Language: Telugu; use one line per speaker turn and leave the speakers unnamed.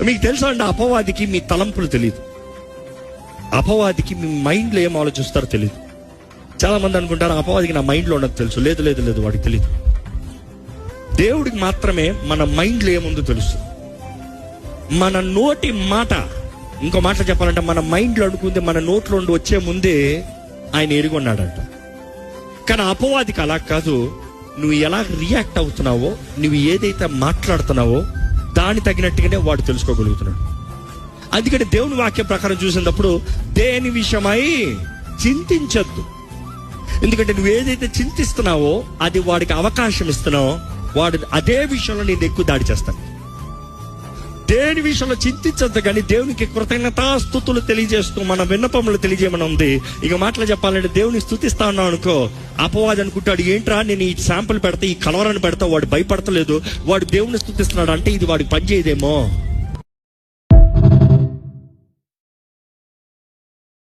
మీకు తెలుసా అండి, అపవాదికి మీ తలంపులు తెలియదు. అపవాదికి మీ మైండ్లో ఏం ఆలోచిస్తారో తెలియదు. చాలా మంది అనుకుంటారు అపవాదికి నా మైండ్లో ఉన్నది తెలుసు. లేదు లేదు లేదు, వాడికి తెలియదు. దేవుడికి మాత్రమే మన మైండ్లో ఏముందో తెలుసు. మన నోటి మాట, ఇంకో మాట చెప్పాలంటే మన మైండ్లో అనుకుంది మన నోట్లో ఉండి వచ్చే ముందే ఆయన ఎరుగున్నాడంట. కానీ అపవాదికి అలా కాదు. నువ్వు ఎలా రియాక్ట్ అవుతున్నావో, నువ్వు ఏదైతే మాట్లాడుతున్నావో దాని తగినట్టుగానే వాడు తెలుసుకోగలుగుతున్నాడు. అందుకని దేవుని వాక్యం ప్రకారం చూసినప్పుడు దేని విషయమై చింతించద్దు. ఎందుకంటే నువ్వు ఏదైతే చింతిస్తున్నావో అది వాడికి అవకాశం ఇస్తున్నావో వాడు అదే విషయంలో నేను ఎక్కువ దాడి చేస్తాను. దేని విషయంలో చింతించద్దు, కానీ దేవునికి కృతజ్ఞతాస్తుతులు తెలియజేస్తూ మన విన్నపములు తెలియజేయమని ఉంది. ఇక మాటలు చెప్పాలంటే దేవుని స్తుతిస్తా ఉన్నావు అనుకో, అపవాది అనుకుంటాడు ఏంట్రా నేను ఈ శాంపుల్ పెడతా, ఈ కలవరాన్ని పెడతా, వాడు భయపడతలేదు, వాడు దేవుని స్తుతిస్తున్నాడు అంటే ఇది వాడికి పని చేయదేమో.